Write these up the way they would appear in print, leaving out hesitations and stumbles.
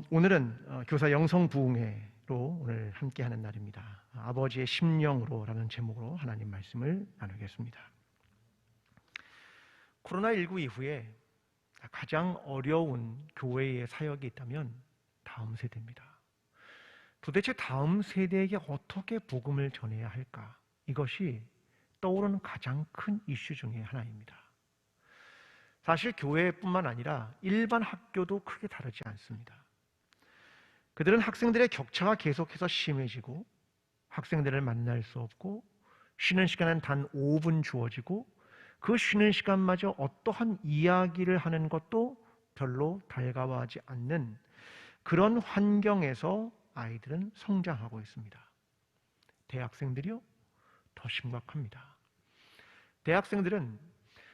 오늘은 교사 영성부흥회로 오늘 함께하는 날입니다. 아버지의 심령으로라는 제목으로 하나님 말씀을 나누겠습니다. 코로나19 이후에 가장 어려운 교회의 사역이 있다면 다음 세대입니다. 도대체 다음 세대에게 어떻게 복음을 전해야 할까? 이것이 떠오르는 가장 큰 이슈 중에 하나입니다. 사실 교회뿐만 아니라 일반 학교도 크게 다르지 않습니다. 그들은 학생들의 격차가 계속해서 심해지고 학생들을 만날 수 없고 쉬는 시간은 단 5분 주어지고 그 쉬는 시간마저 어떠한 이야기를 하는 것도 별로 달가워하지 않는 그런 환경에서 아이들은 성장하고 있습니다. 대학생들이요? 더 심각합니다. 대학생들은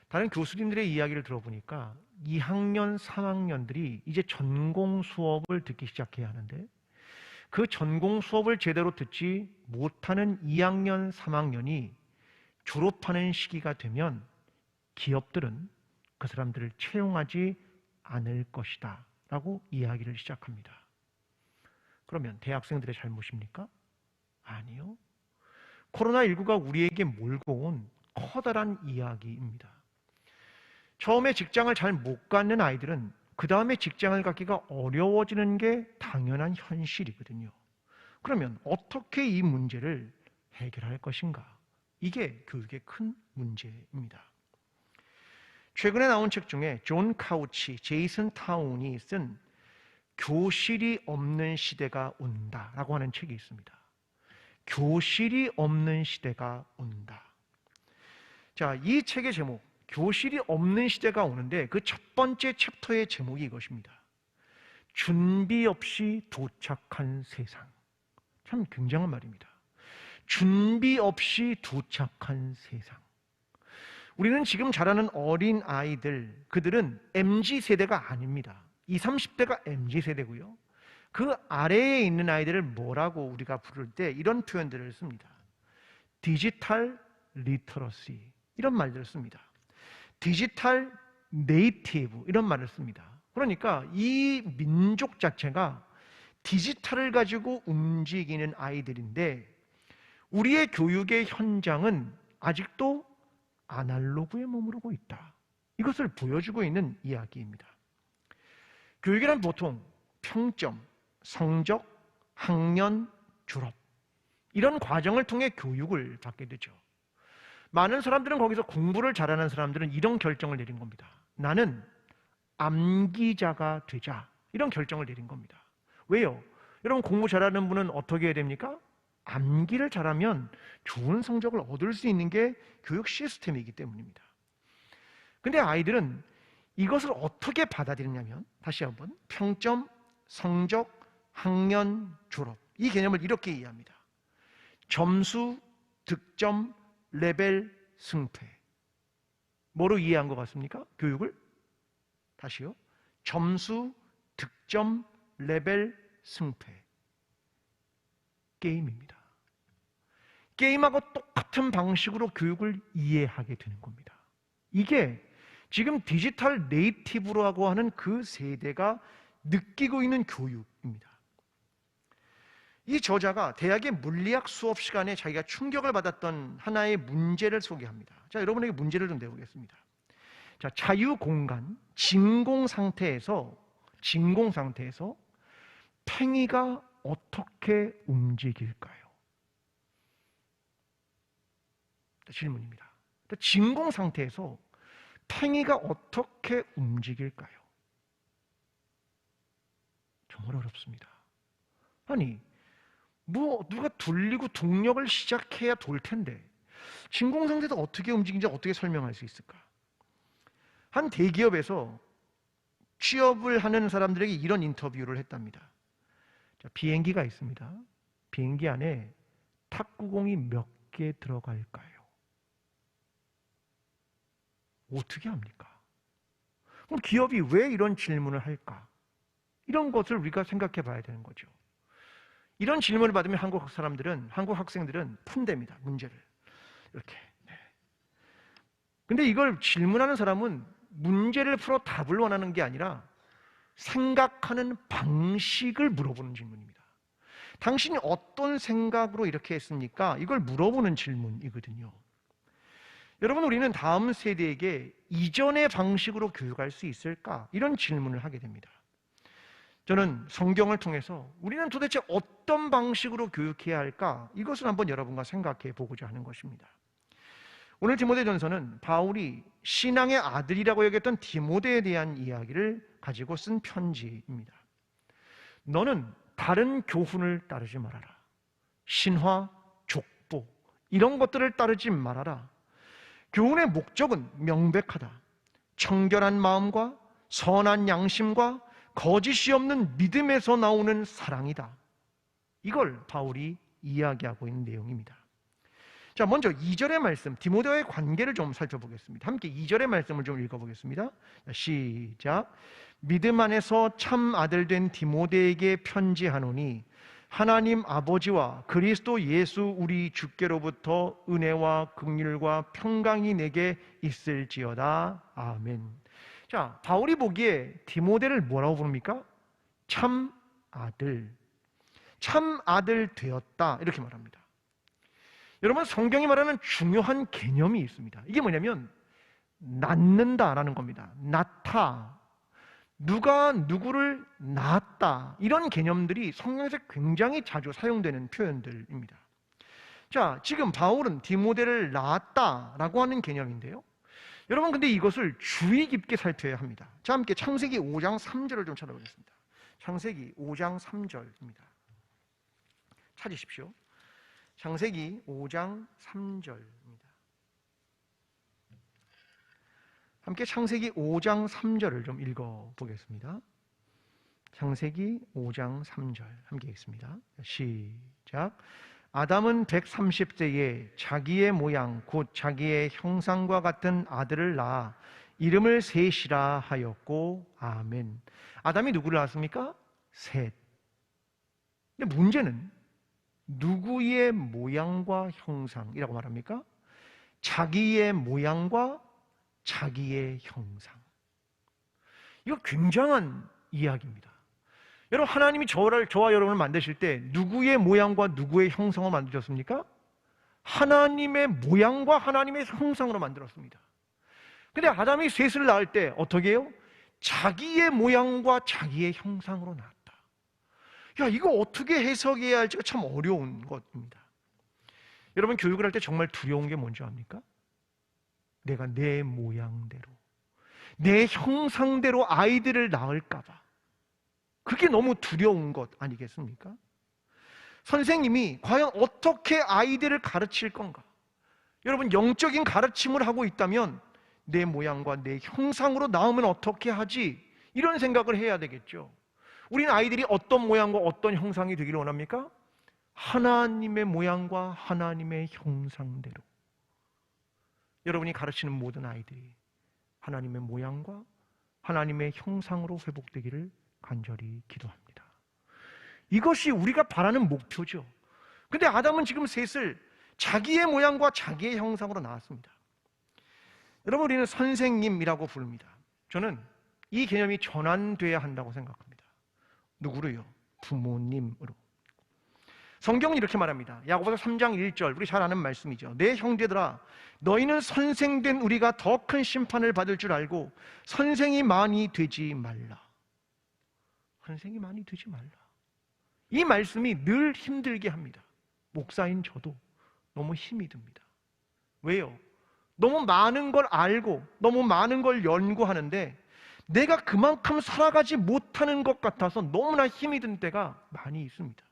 다른 교수님들의 이야기를 들어보니까 2학년, 3학년들이 이제 전공 수업을 듣기 시작해야 하는데 그 전공 수업을 제대로 듣지 못하는 2학년, 3학년이 졸업하는 시기가 되면 기업들은 그 사람들을 채용하지 않을 것이다 라고 이야기를 시작합니다. 그러면 대학생들의 잘못입니까? 아니요. 코로나19가 우리에게 몰고 온 커다란 이야기입니다. 처음에 직장을 잘 못 갖는 아이들은 그 다음에 직장을 갖기가 어려워지는 게 당연한 현실이거든요. 그러면 어떻게 이 문제를 해결할 것인가? 이게 교육의 큰 문제입니다. 최근에 나온 책 중에 존 카우치, 제이슨 타운이 쓴 교실이 없는 시대가 온다라고 하는 책이 있습니다. 교실이 없는 시대가 온다. 자, 이 책의 제목, 교실이 없는 시대가 오는데 그 첫 번째 챕터의 제목이 이것입니다. 준비 없이 도착한 세상. 참 굉장한 말입니다. 준비 없이 도착한 세상. 우리는 지금 자라는 어린 아이들, 그들은 MZ세대가 아닙니다. 20, 30대가 MZ세대고요. 그 아래에 있는 아이들을 뭐라고 우리가 부를 때 이런 표현들을 씁니다. 디지털 리터러시 이런 말들을 씁니다. 디지털 네이티브 이런 말을 씁니다. 그러니까 이 민족 자체가 디지털을 가지고 움직이는 아이들인데 우리의 교육의 현장은 아직도 아날로그에 머무르고 있다. 이것을 보여주고 있는 이야기입니다. 교육이란 보통 평점, 성적, 학년, 졸업 이런 과정을 통해 교육을 받게 되죠. 많은 사람들은 거기서 공부를 잘하는 사람들은 이런 결정을 내린 겁니다. 나는 암기자가 되자. 이런 결정을 내린 겁니다. 왜요? 여러분 공부 잘하는 분은 어떻게 해야 됩니까? 암기를 잘하면 좋은 성적을 얻을 수 있는 게 교육 시스템이기 때문입니다. 근데 아이들은 이것을 어떻게 받아들이냐면 다시 한번 평점, 성적, 학년, 졸업 이 개념을 이렇게 이해합니다. 점수, 득점, 레벨, 승패. 뭐로 이해한 것 같습니까? 교육을? 다시요. 점수, 득점, 레벨, 승패. 게임입니다. 게임하고 똑같은 방식으로 교육을 이해하게 되는 겁니다. 이게 지금 디지털 네이티브라고 하는 그 세대가 느끼고 있는 교육입니다. 이 저자가 대학의 물리학 수업 시간에 자기가 충격을 받았던 하나의 문제를 소개합니다. 자, 여러분에게 문제를 좀 내보겠습니다. 자, 자유공간, 진공 상태에서 팽이가 어떻게 움직일까요? 질문입니다. 진공 상태에서 팽이가 어떻게 움직일까요? 정말 어렵습니다. 아니, 누가 돌리고 동력을 시작해야 돌 텐데 진공 상태에서 어떻게 움직이는지 어떻게 설명할 수 있을까? 한 대기업에서 취업을 하는 사람들에게 이런 인터뷰를 했답니다. 자, 비행기가 있습니다. 비행기 안에 탁구공이 몇 개 들어갈까요? 어떻게 합니까? 그럼 기업이 왜 이런 질문을 할까? 이런 것을 우리가 생각해 봐야 되는 거죠. 이런 질문을 받으면 한국 학생들은 푼답니다. 문제를. 이렇게. 네. 근데 이걸 질문하는 사람은 문제를 풀어 답을 원하는 게 아니라 생각하는 방식을 물어보는 질문입니다. 당신이 어떤 생각으로 이렇게 했습니까? 이걸 물어보는 질문이거든요. 여러분, 우리는 다음 세대에게 이전의 방식으로 교육할 수 있을까? 이런 질문을 하게 됩니다. 저는 성경을 통해서 우리는 도대체 어떤 방식으로 교육해야 할까? 이것을 한번 여러분과 생각해 보고자 하는 것입니다. 오늘 디모데전서는 바울이 신앙의 아들이라고 여겼던 디모데에 대한 이야기를 가지고 쓴 편지입니다. 너는 다른 교훈을 따르지 말아라. 신화, 족보 이런 것들을 따르지 말아라. 교훈의 목적은 명백하다. 청결한 마음과 선한 양심과 거짓이 없는 믿음에서 나오는 사랑이다. 이걸 바울이 이야기하고 있는 내용입니다. 자, 먼저 2절의 말씀, 디모데와의 관계를 좀 살펴보겠습니다. 함께 2절의 말씀을 좀 읽어보겠습니다. 시작. 믿음 안에서 참 아들 된 디모데에게 편지하노니 하나님 아버지와 그리스도 예수 우리 주께로부터 은혜와 긍휼과 평강이 내게 있을지어다. 아멘. 자, 바울이 보기에 디모데를 뭐라고 부릅니까? 참 아들. 참 아들 되었다. 이렇게 말합니다. 여러분, 성경이 말하는 중요한 개념이 있습니다. 이게 뭐냐면 낳는다라는 겁니다. 낳다. 누가 누구를 낳았다. 이런 개념들이 성경에서 굉장히 자주 사용되는 표현들입니다. 자, 지금 바울은 디모데를 낳았다라고 하는 개념인데요. 여러분, 근데 이것을 주의 깊게 살펴야 합니다. 자, 함께 창세기 5장 3절을 좀 찾아보겠습니다. 창세기 5장 3절입니다. 찾으십시오. 창세기 5장 3절입니다. 함께 창세기 5장 3절을 좀 읽어보겠습니다. 창세기 5장 3절 함께 읽습니다. 시작. 아담은 130세에 자기의 모양 곧 자기의 형상과 같은 아들을 낳아 이름을 셋이라 하였고 아멘. 아담이 누구를 낳았습니까? 셋. 근데 문제는 누구의 모양과 형상이라고 말합니까? 자기의 모양과 자기의 형상. 이거 굉장한 이야기입니다. 여러분, 하나님이 저와 여러분을 만드실 때 누구의 모양과 누구의 형상으로 만드셨습니까? 하나님의 모양과 하나님의 형상으로 만들었습니다. 근데 아담이 셋을 낳을 때 어떻게 해요? 자기의 모양과 자기의 형상으로 낳았다. 야, 이거 어떻게 해석해야 할지가 참 어려운 것입니다. 여러분, 교육을 할 때 정말 두려운 게 뭔지 압니까? 내가 내 모양대로, 내 형상대로 아이들을 낳을까 봐. 그게 너무 두려운 것 아니겠습니까? 선생님이 과연 어떻게 아이들을 가르칠 건가? 여러분, 영적인 가르침을 하고 있다면 내 모양과 내 형상으로 낳으면 어떻게 하지? 이런 생각을 해야 되겠죠. 우리는 아이들이 어떤 모양과 어떤 형상이 되기를 원합니까? 하나님의 모양과 하나님의 형상대로. 여러분이 가르치는 모든 아이들이 하나님의 모양과 하나님의 형상으로 회복되기를 간절히 기도합니다. 이것이 우리가 바라는 목표죠. 근데 아담은 지금 셋을 자기의 모양과 자기의 형상으로 낳았습니다. 여러분, 우리는 선생님이라고 부릅니다. 저는 이 개념이 전환돼야 한다고 생각합니다. 누구로요? 부모님으로. 성경은 이렇게 말합니다. 야고보서 3장 1절, 우리 잘 아는 말씀이죠. 내 형제들아, 너희는 선생된 우리가 더 큰 심판을 받을 줄 알고 선생이 많이 되지 말라. 선생이 많이 되지 말라. 이 말씀이 늘 힘들게 합니다. 목사인 저도 너무 힘이 듭니다. 왜요? 너무 많은 걸 알고 너무 많은 걸 연구하는데 내가 그만큼 살아가지 못하는 것 같아서 너무나 힘이 든 때가 많이 있습니다.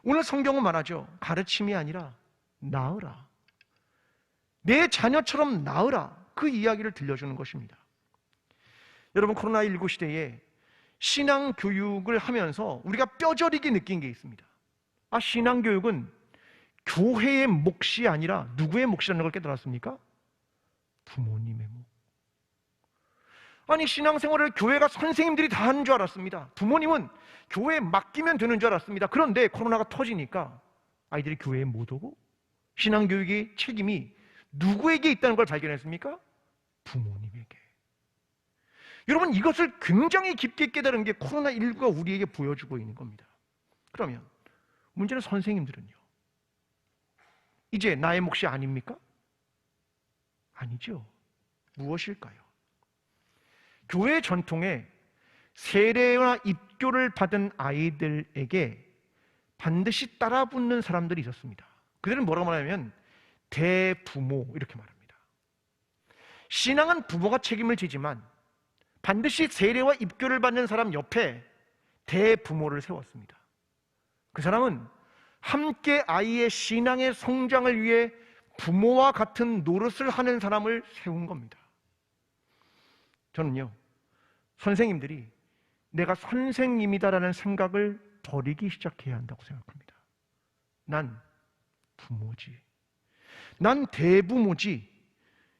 오늘 성경은 말하죠. 가르침이 아니라 낳으라. 내 자녀처럼 낳으라. 그 이야기를 들려주는 것입니다. 여러분, 코로나19 시대에 신앙교육을 하면서 우리가 뼈저리게 느낀 게 있습니다. 신앙교육은 교회의 몫이 아니라 누구의 몫이라는 걸 깨달았습니까? 부모님의 몫. 신앙생활을 교회가 선생님들이 다 하는 줄 알았습니다. 부모님은 교회에 맡기면 되는 줄 알았습니다. 그런데 코로나가 터지니까 아이들이 교회에 못 오고 신앙교육의 책임이 누구에게 있다는 걸 발견했습니까? 부모님에게. 여러분, 이것을 굉장히 깊게 깨달은 게 코로나19가 우리에게 보여주고 있는 겁니다. 그러면 문제는 선생님들은요, 이제 나의 몫이 아닙니까? 아니죠. 무엇일까요? 교회 전통에 세례와 입교를 받은 아이들에게 반드시 따라붙는 사람들이 있었습니다. 그들은 뭐라고 말하냐면 대부모 이렇게 말합니다. 신앙은 부모가 책임을 지지만 반드시 세례와 입교를 받는 사람 옆에 대부모를 세웠습니다. 그 사람은 함께 아이의 신앙의 성장을 위해 부모와 같은 노릇을 하는 사람을 세운 겁니다. 저는요, 선생님들이 내가 선생님이다라는 생각을 버리기 시작해야 한다고 생각합니다. 난 부모지, 난 대부모지,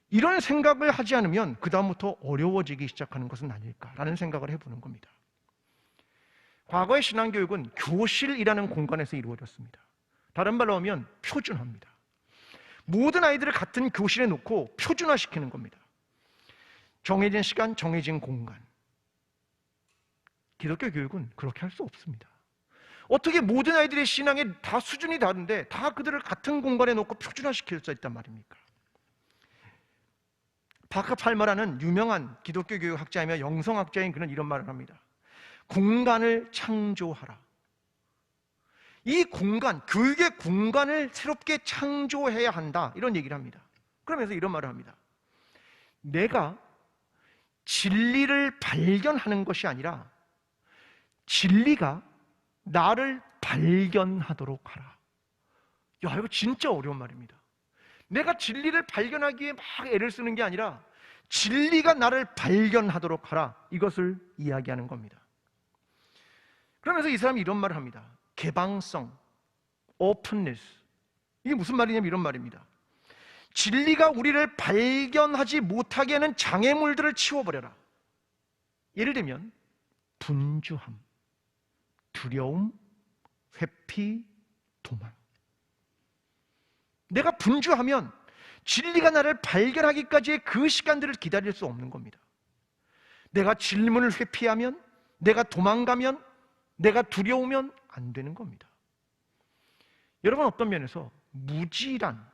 이런 생각을 하지 않으면 그 다음부터 어려워지기 시작하는 것은 아닐까라는 생각을 해보는 겁니다. 과거의 신앙교육은 교실이라는 공간에서 이루어졌습니다. 다른 말로 하면 표준화입니다. 모든 아이들을 같은 교실에 놓고 표준화시키는 겁니다. 정해진 시간, 정해진 공간. 기독교 교육은 그렇게 할 수 없습니다. 어떻게 모든 아이들의 신앙에 다 수준이 다른데 다 그들을 같은 공간에 놓고 표준화시킬 수 있단 말입니까? 바카 팔마라는 유명한 기독교 교육 학자이며 영성학자인 그는 이런 말을 합니다. 공간을 창조하라. 이 공간, 교육의 공간을 새롭게 창조해야 한다, 이런 얘기를 합니다. 그러면서 이런 말을 합니다. 내가 진리를 발견하는 것이 아니라 진리가 나를 발견하도록 하라. 야, 이거 진짜 어려운 말입니다. 내가 진리를 발견하기에 막 애를 쓰는 게 아니라 진리가 나를 발견하도록 하라, 이것을 이야기하는 겁니다. 그러면서 이 사람이 이런 말을 합니다. 개방성, openness. 이게 무슨 말이냐면 이런 말입니다. 진리가 우리를 발견하지 못하게 하는 장애물들을 치워버려라. 예를 들면 분주함, 두려움, 회피, 도망. 내가 분주하면 진리가 나를 발견하기까지의 그 시간들을 기다릴 수 없는 겁니다. 내가 질문을 회피하면, 내가 도망가면, 내가 두려우면 안 되는 겁니다. 여러분, 어떤 면에서 무지란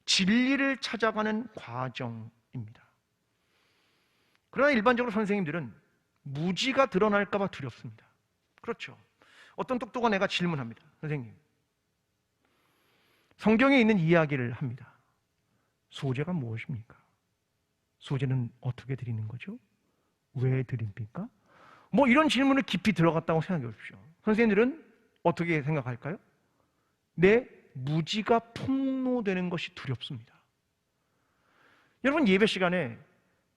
진리를 찾아가는 과정입니다. 그러나 일반적으로 선생님들은 무지가 드러날까 봐 두렵습니다. 그렇죠. 어떤 똑똑한 애가 질문합니다. 선생님, 성경에 있는 이야기를 합니다. 소재가 무엇입니까? 소재는 어떻게 드리는 거죠? 왜 드립니까? 뭐 이런 질문을 깊이 들어갔다고 생각해 보십시오. 선생님들은 어떻게 생각할까요? 내 무지가 폭로되는 것이 두렵습니다. 여러분, 예배 시간에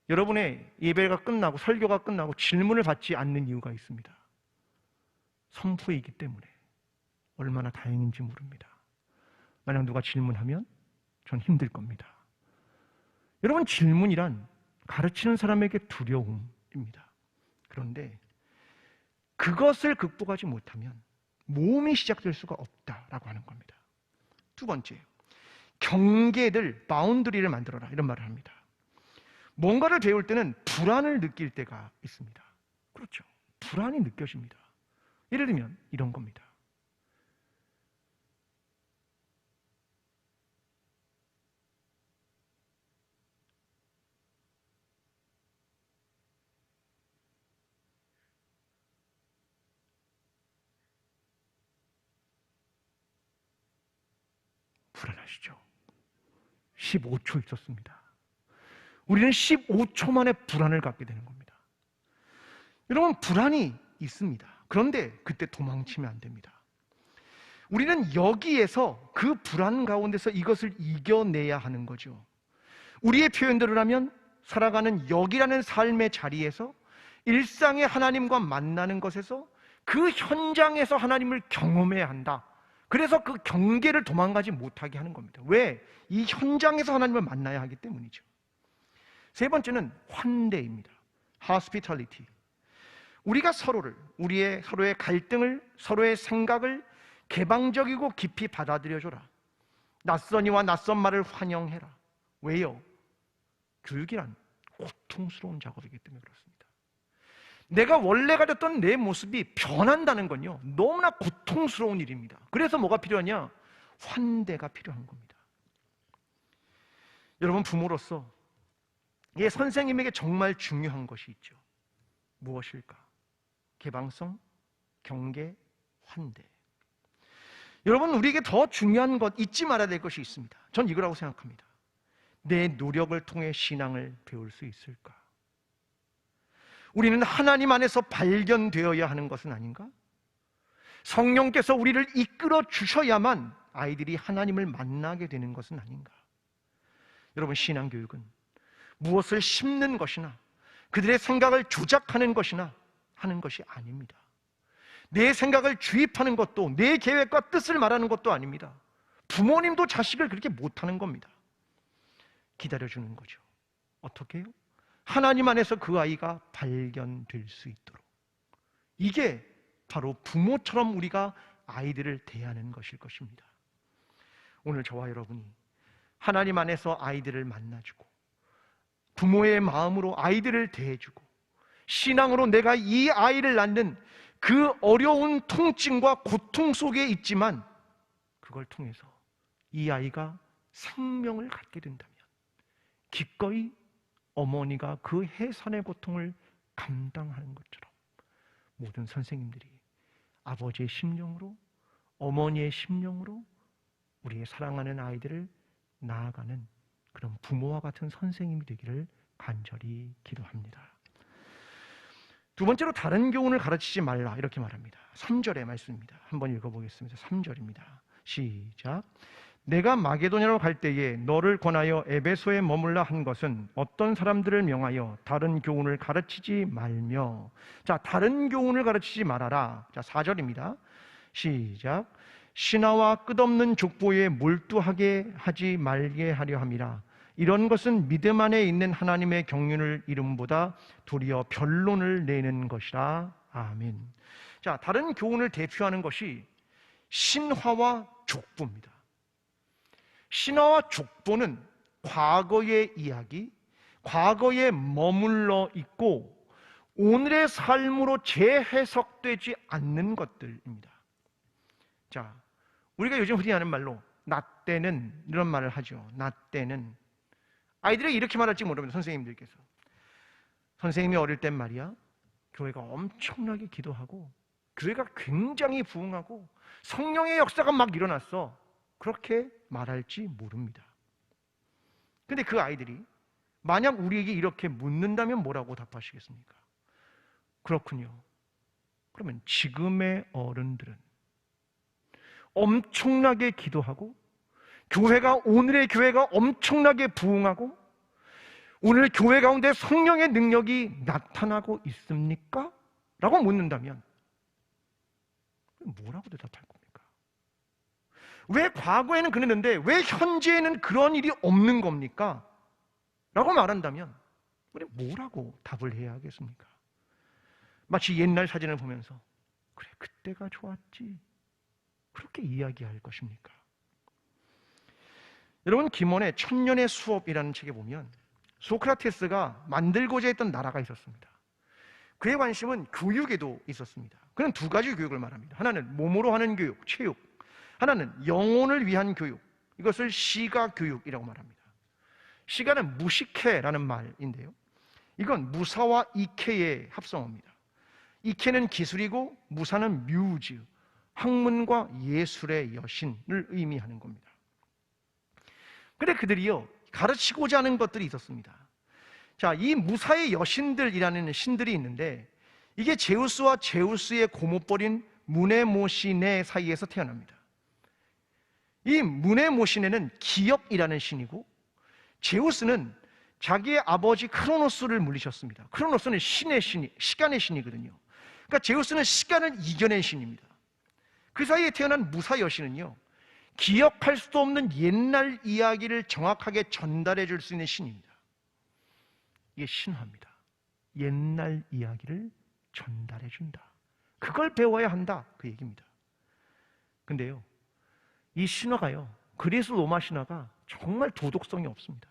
여러분의 예배가 끝나고 설교가 끝나고 질문을 받지 않는 이유가 있습니다. 선포이기 때문에. 얼마나 다행인지 모릅니다. 만약 누가 질문하면 전 힘들 겁니다. 여러분, 질문이란 가르치는 사람에게 두려움입니다. 그런데 그것을 극복하지 못하면 모험이 시작될 수가 없다라고 하는 겁니다. 두 번째, 경계들, 바운드리를 만들어라, 이런 말을 합니다. 뭔가를 배울 때는 불안을 느낄 때가 있습니다. 그렇죠. 불안이 느껴집니다. 예를 들면 이런 겁니다. 불안하시죠? 15초 있었습니다. 우리는 15초 만에 불안을 갖게 되는 겁니다. 여러분, 불안이 있습니다. 그런데 그때 도망치면 안 됩니다. 우리는 여기에서 그 불안 가운데서 이것을 이겨내야 하는 거죠. 우리의 표현대로 하면 살아가는 여기라는 삶의 자리에서 일상의 하나님과 만나는 것에서 그 현장에서 하나님을 경험해야 한다. 그래서 그 경계를 도망가지 못하게 하는 겁니다. 왜? 이 현장에서 하나님을 만나야 하기 때문이죠. 세 번째는 환대입니다. hospitality. 우리가 서로를, 서로의 갈등을, 서로의 생각을 개방적이고 깊이 받아들여줘라. 낯선이와 낯선 말을 환영해라. 왜요? 교육이란 고통스러운 작업이기 때문에 그렇습니다. 내가 원래 가졌던 내 모습이 변한다는 건요, 너무나 고통스러운 일입니다. 그래서 뭐가 필요하냐? 환대가 필요한 겁니다. 여러분, 부모로서 선생님에게 정말 중요한 것이 있죠. 무엇일까? 개방성, 경계, 환대. 여러분, 우리에게 더 중요한 것, 잊지 말아야 될 것이 있습니다. 전 이거라고 생각합니다. 내 노력을 통해 신앙을 배울 수 있을까? 우리는 하나님 안에서 발견되어야 하는 것은 아닌가? 성령께서 우리를 이끌어 주셔야만 아이들이 하나님을 만나게 되는 것은 아닌가? 여러분, 신앙교육은 무엇을 심는 것이나 그들의 생각을 조작하는 것이나 하는 것이 아닙니다. 내 생각을 주입하는 것도, 내 계획과 뜻을 말하는 것도 아닙니다. 부모님도 자식을 그렇게 못하는 겁니다. 기다려주는 거죠. 어떻게 해요? 하나님 안에서 그 아이가 발견될 수 있도록. 이게 바로 부모처럼 우리가 아이들을 대하는 것일 것입니다. 오늘 저와 여러분이 하나님 안에서 아이들을 만나주고, 부모의 마음으로 아이들을 대해주고, 신앙으로 내가 이 아이를 낳는 그 어려운 통증과 고통 속에 있지만 그걸 통해서 이 아이가 생명을 갖게 된다면 기꺼이 어머니가 그 해산의 고통을 감당하는 것처럼 모든 선생님들이 아버지의 심령으로, 어머니의 심령으로 우리의 사랑하는 아이들을 나아가는 그런 부모와 같은 선생님이 되기를 간절히 기도합니다. 두 번째로, 다른 교훈을 가르치지 말라, 이렇게 말합니다. 3절의 말씀입니다. 한번 읽어보겠습니다. 3절입니다. 시작. 내가 마게도냐로 갈 때에 너를 권하여 에베소에 머물라 한 것은 어떤 사람들을 명하여 다른 교훈을 가르치지 말며. 자, 다른 교훈을 가르치지 말아라. 자, 4절입니다. 시작. 신하와 끝없는 족보에 몰두하게 하지 말게 하려 함이라. 이런 것은 믿음 안에 있는 하나님의 경륜을 이름보다 도리어 변론을 내는 것이라. 아멘. 자, 다른 교훈을 대표하는 것이 신화와 족보입니다. 신화와 족보는 과거의 이야기, 과거에 머물러 있고 오늘의 삶으로 재해석되지 않는 것들입니다. 자, 우리가 요즘 흔히 하는 말로 나 때는, 이런 말을 하죠. 나 때는. 아이들이 이렇게 말할지 모릅니다. 선생님들께서. 선생님이 어릴 땐 말이야, 교회가 엄청나게 기도하고 교회가 굉장히 부흥하고 성령의 역사가 막 일어났어. 그렇게 말할지 모릅니다. 근데 그 아이들이 만약 우리에게 이렇게 묻는다면 뭐라고 답하시겠습니까? 그렇군요. 그러면 지금의 어른들은 엄청나게 기도하고 오늘의 교회가 엄청나게 부흥하고 오늘 교회 가운데 성령의 능력이 나타나고 있습니까? 라고 묻는다면 뭐라고 대답할 겁니까? 왜 과거에는 그랬는데 왜 현재에는 그런 일이 없는 겁니까? 라고 말한다면 우리 뭐라고 답을 해야 하겠습니까? 마치 옛날 사진을 보면서 그래, 그때가 좋았지, 그렇게 이야기할 것입니까? 여러분, 김원의 천년의 수업이라는 책에 보면 소크라테스가 만들고자 했던 나라가 있었습니다. 그의 관심은 교육에도 있었습니다. 그는 두 가지 교육을 말합니다. 하나는 몸으로 하는 교육, 체육. 하나는 영혼을 위한 교육. 이것을 시가 교육이라고 말합니다. 시가는 무식해라는 말인데요, 이건 무사와 이케의 합성어입니다. 이케는 기술이고 무사는 뮤즈, 학문과 예술의 여신을 의미하는 겁니다. 근데 그들이요, 가르치고자 하는 것들이 있었습니다. 자, 이 무사의 여신들이라는 신들이 있는데 이게 제우스와 제우스의 고모뻘인 무네모시네 사이에서 태어납니다. 이 무네모시네는 기억이라는 신이고 제우스는 자기의 아버지 크로노스를 물리셨습니다. 크로노스는 신의 신이, 시간의 신이거든요. 그러니까 제우스는 시간을 이겨낸 신입니다. 그 사이에 태어난 무사 여신은요, 기억할 수도 없는 옛날 이야기를 정확하게 전달해 줄 수 있는 신입니다. 이게 신화입니다. 옛날 이야기를 전달해 준다. 그걸 배워야 한다, 그 얘기입니다. 근데요, 이 신화가요, 그리스 로마 신화가 정말 도덕성이 없습니다.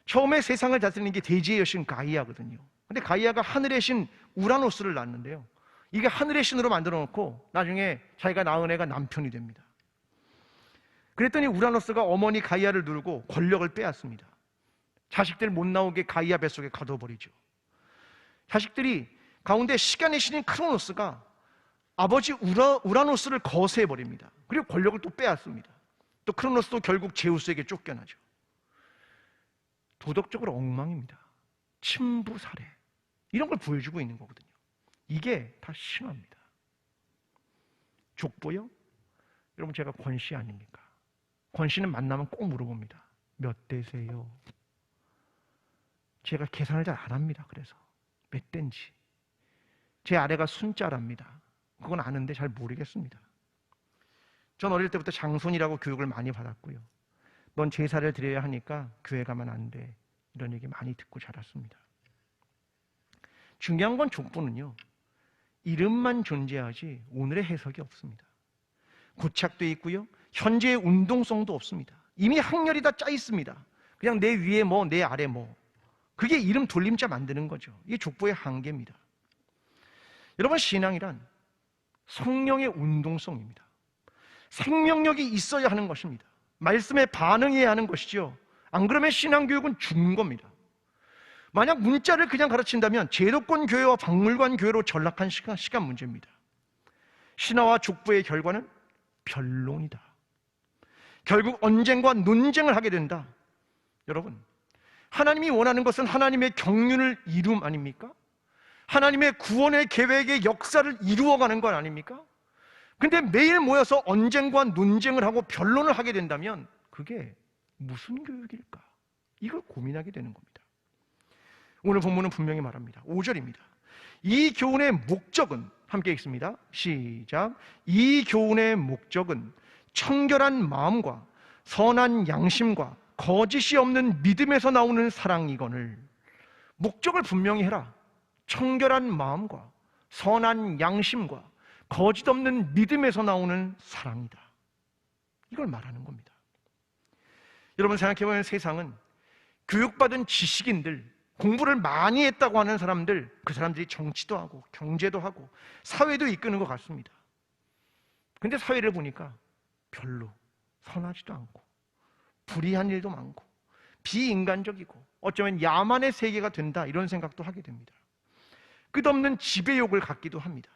처음에 세상을 다스리는 게 대지의 여신 가이아거든요. 근데 가이아가 하늘의 신 우라노스를 낳았는데요, 이게 하늘의 신으로 만들어 놓고 나중에 자기가 낳은 애가 남편이 됩니다. 그랬더니 우라노스가 어머니 가이아를 누르고 권력을 빼앗습니다. 자식들 못 나오게 가이아 뱃속에 가둬버리죠. 자식들이 가운데 시간의 신인 크로노스가 아버지 우라노스를 거세해버립니다. 그리고 권력을 또 빼앗습니다. 또 크로노스도 결국 제우스에게 쫓겨나죠. 도덕적으로 엉망입니다. 친부 살해, 이런 걸 보여주고 있는 거거든요. 이게 다 신화입니다. 족보요? 여러분, 제가 권씨 아닙니까? 권씨는 만나면 꼭 물어봅니다. 몇 대세요? 제가 계산을 잘 안 합니다. 그래서 몇 대인지. 제 아래가 순자랍니다. 그건 아는데 잘 모르겠습니다. 전 어릴 때부터 장손이라고 교육을 많이 받았고요. 넌 제사를 드려야 하니까 교회 가면 안 돼, 이런 얘기 많이 듣고 자랐습니다. 중요한 건 족보는요, 이름만 존재하지 오늘의 해석이 없습니다. 고착돼 있고요, 현재의 운동성도 없습니다. 이미 학렬이 다 짜 있습니다. 그냥 내 위에 뭐, 내 아래 뭐, 그게 이름 돌림자 만드는 거죠. 이게 족보의 한계입니다. 여러분, 신앙이란 성령의 운동성입니다. 생명력이 있어야 하는 것입니다. 말씀에 반응해야 하는 것이죠. 안 그러면 신앙교육은 죽는 겁니다. 만약 문자를 그냥 가르친다면 제도권 교회와 박물관 교회로 전락한 시간 문제입니다. 신화와 족보의 결과는 변론이다. 결국 언쟁과 논쟁을 하게 된다. 여러분, 하나님이 원하는 것은 하나님의 경륜을 이룸 아닙니까? 하나님의 구원의 계획의 역사를 이루어가는 것 아닙니까? 근데 매일 모여서 언쟁과 논쟁을 하고 변론을 하게 된다면 그게 무슨 교육일까? 이걸 고민하게 되는 겁니다. 오늘 본문은 분명히 말합니다. 5절입니다. 이 교훈의 목적은, 함께 읽습니다. 시작. 이 교훈의 목적은 청결한 마음과 선한 양심과 거짓이 없는 믿음에서 나오는 사랑이거늘. 목적을 분명히 해라. 청결한 마음과 선한 양심과 거짓 없는 믿음에서 나오는 사랑이다. 이걸 말하는 겁니다. 여러분, 생각해보면 세상은 교육받은 지식인들, 공부를 많이 했다고 하는 사람들, 그 사람들이 정치도 하고 경제도 하고 사회도 이끄는 것 같습니다. 근데 사회를 보니까 별로 선하지도 않고 불의한 일도 많고 비인간적이고 어쩌면 야만의 세계가 된다, 이런 생각도 하게 됩니다. 끝없는 지배욕을 갖기도 합니다.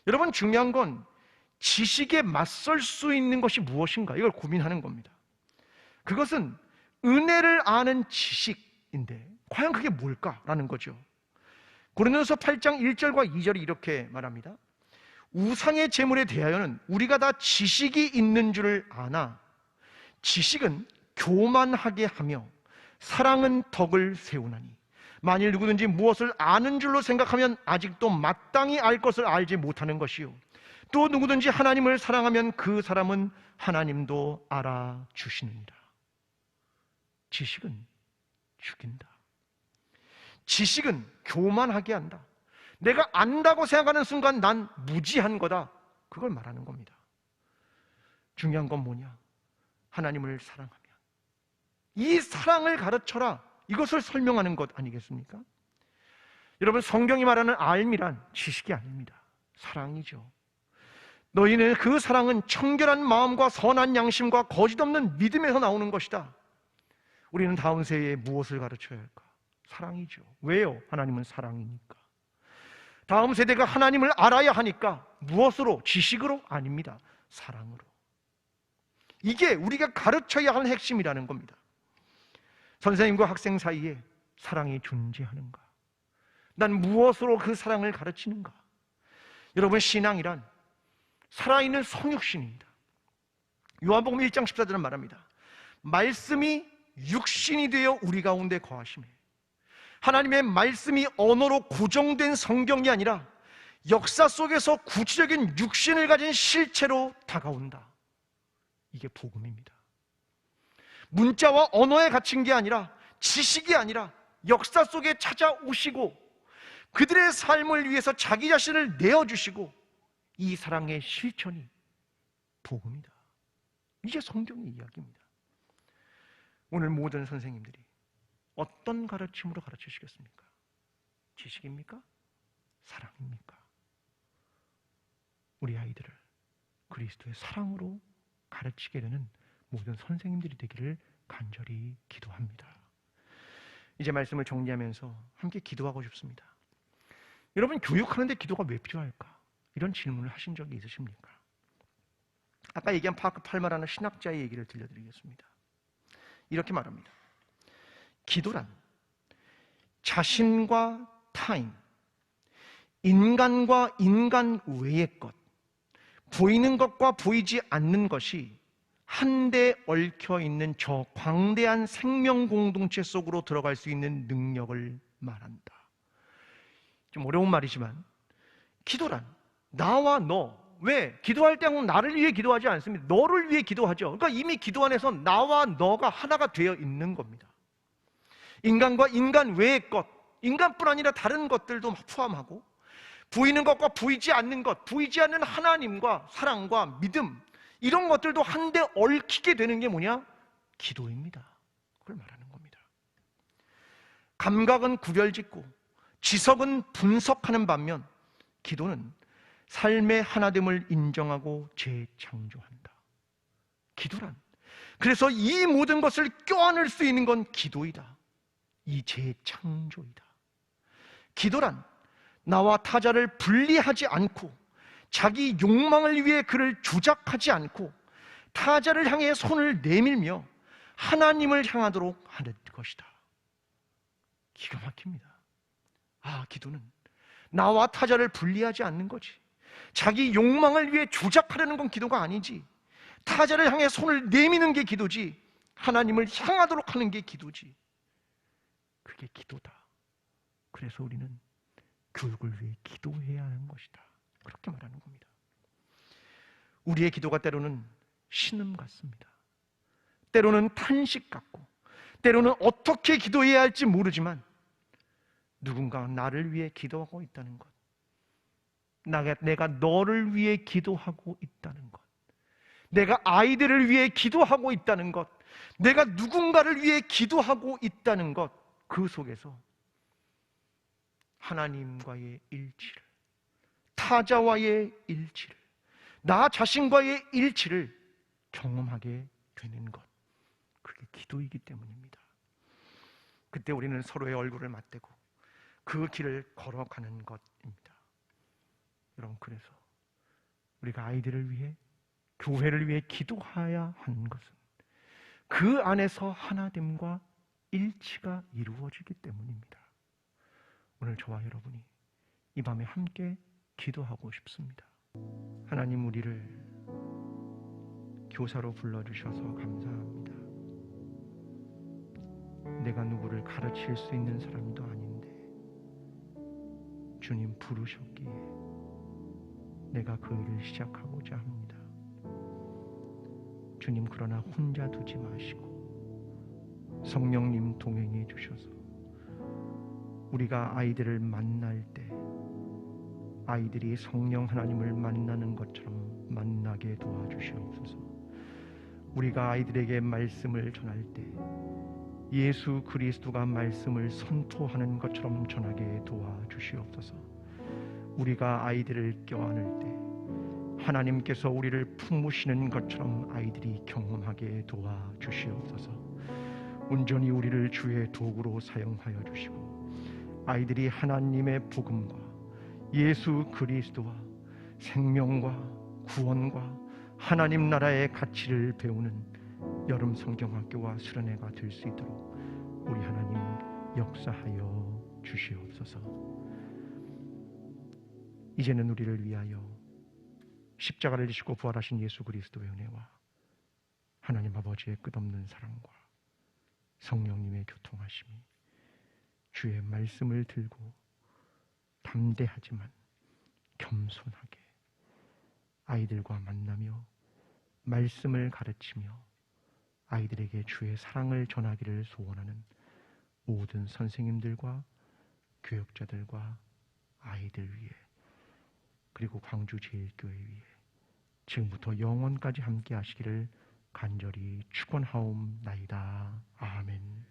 여러분, 중요한 건 지식에 맞설 수 있는 것이 무엇인가, 이걸 고민하는 겁니다. 그것은 은혜를 아는 지식인데 과연 그게 뭘까라는 거죠. 고린도서 8장 1절과 2절이 이렇게 말합니다. 우상의 제물에 대하여는 우리가 다 지식이 있는 줄을 아나 지식은 교만하게 하며 사랑은 덕을 세우나니 만일 누구든지 무엇을 아는 줄로 생각하면 아직도 마땅히 알 것을 알지 못하는 것이요 또 누구든지 하나님을 사랑하면 그 사람은 하나님도 알아주시느니라. 지식은 죽인다. 지식은 교만하게 한다. 내가 안다고 생각하는 순간 난 무지한 거다, 그걸 말하는 겁니다. 중요한 건 뭐냐? 하나님을 사랑하면 이 사랑을 가르쳐라, 이것을 설명하는 것 아니겠습니까? 여러분, 성경이 말하는 알미란 지식이 아닙니다. 사랑이죠. 너희는 그 사랑은 청결한 마음과 선한 양심과 거짓 없는 믿음에서 나오는 것이다. 우리는 다음 세대에 무엇을 가르쳐야 할까? 사랑이죠. 왜요? 하나님은 사랑이니까. 다음 세대가 하나님을 알아야 하니까. 무엇으로? 지식으로? 아닙니다. 사랑으로. 이게 우리가 가르쳐야 하는 핵심이라는 겁니다. 선생님과 학생 사이에 사랑이 존재하는가? 난 무엇으로 그 사랑을 가르치는가? 여러분, 신앙이란 살아있는 성육신입니다. 요한복음 1장 14절은 말합니다. 말씀이 육신이 되어 우리 가운데 거하시매. 하나님의 말씀이 언어로 고정된 성경이 아니라 역사 속에서 구체적인 육신을 가진 실체로 다가온다. 이게 복음입니다. 문자와 언어에 갇힌 게 아니라, 지식이 아니라 역사 속에 찾아오시고 그들의 삶을 위해서 자기 자신을 내어주시고 이 사랑의 실천이 복음이다. 이게 성경의 이야기입니다. 오늘 모든 선생님들이 어떤 가르침으로 가르치시겠습니까? 지식입니까? 사랑입니까? 우리 아이들을 그리스도의 사랑으로 가르치게 되는 모든 선생님들이 되기를 간절히 기도합니다. 이제 말씀을 정리하면서 함께 기도하고 싶습니다. 여러분, 교육하는데 기도가 왜 필요할까? 이런 질문을 하신 적이 있으십니까? 아까 얘기한 파크 팔머라는 신학자의 얘기를 들려드리겠습니다. 이렇게 말합니다. 기도란 자신과 타인, 인간과 인간 외의 것, 보이는 것과 보이지 않는 것이 한데 얽혀 있는 저 광대한 생명 공동체 속으로 들어갈 수 있는 능력을 말한다. 좀 어려운 말이지만 기도란 나와 너, 왜? 기도할 때 나를 위해 기도하지 않습니다. 너를 위해 기도하죠. 그러니까 이미 기도 안에서 나와 너가 하나가 되어 있는 겁니다. 인간과 인간 외의 것, 인간뿐 아니라 다른 것들도 포함하고 보이는 것과 보이지 않는 것, 보이지 않는 하나님과 사랑과 믿음, 이런 것들도 한데 얽히게 되는 게 뭐냐? 기도입니다. 그걸 말하는 겁니다. 감각은 구별짓고 지석은 분석하는 반면 기도는 삶의 하나됨을 인정하고 재창조한다. 기도란, 그래서 이 모든 것을 껴안을 수 있는 건 기도이다. 이 재창조이다. 기도란 나와 타자를 분리하지 않고 자기 욕망을 위해 그를 조작하지 않고 타자를 향해 손을 내밀며 하나님을 향하도록 하는 것이다. 기가 막힙니다. 아, 기도는 나와 타자를 분리하지 않는 거지. 자기 욕망을 위해 조작하려는 건 기도가 아니지. 타자를 향해 손을 내미는 게 기도지. 하나님을 향하도록 하는 게 기도지. 그게 기도다. 그래서 우리는 교육을 위해 기도해야 하는 것이다. 그렇게 말하는 겁니다. 우리의 기도가 때로는 신음 같습니다. 때로는 탄식 같고, 때로는 어떻게 기도해야 할지 모르지만 누군가 나를 위해 기도하고 있다는 것, 내가 너를 위해 기도하고 있다는 것, 내가 아이들을 위해 기도하고 있다는 것, 내가 누군가를 위해 기도하고 있다는 것, 그 속에서 하나님과의 일치를, 타자와의 일치를, 나 자신과의 일치를 경험하게 되는 것, 그게 기도이기 때문입니다. 그때 우리는 서로의 얼굴을 맞대고 그 길을 걸어가는 것입니다. 여러분, 그래서 우리가 아이들을 위해, 교회를 위해 기도해야 하는 것은 그 안에서 하나됨과 일치가 이루어지기 때문입니다. 오늘 저와 여러분이 이 밤에 함께 기도하고 싶습니다. 하나님, 우리를 교사로 불러주셔서 감사합니다. 내가 누구를 가르칠 수 있는 사람도 아닌데 주님 부르셨기에 내가 그 일을 시작하고자 합니다. 주님, 그러나 혼자 두지 마시고 성령님 동행해 주셔서 우리가 아이들을 만날 때 아이들이 성령 하나님을 만나는 것처럼 만나게 도와주시옵소서. 우리가 아이들에게 말씀을 전할 때 예수 그리스도가 말씀을 선포하는 것처럼 전하게 도와주시옵소서. 우리가 아이들을 껴안을 때 하나님께서 우리를 품으시는 것처럼 아이들이 경험하게 도와주시옵소서. 온전히 우리를 주의 도구로 사용하여 주시고 아이들이 하나님의 복음과 예수 그리스도와 생명과 구원과 하나님 나라의 가치를 배우는 여름 성경학교와 수련회가 될 수 있도록 우리 하나님 역사하여 주시옵소서. 이제는 우리를 위하여 십자가를 지시고 부활하신 예수 그리스도의 은혜와 하나님 아버지의 끝없는 사랑과 성령님의 교통하심이 주의 말씀을 들고 담대하지만 겸손하게 아이들과 만나며 말씀을 가르치며 아이들에게 주의 사랑을 전하기를 소원하는 모든 선생님들과 교역자들과 아이들 위해, 그리고 광주제일교회 위해 지금부터 영원까지 함께 하시기를 간절히 축원하옵나이다. 아멘.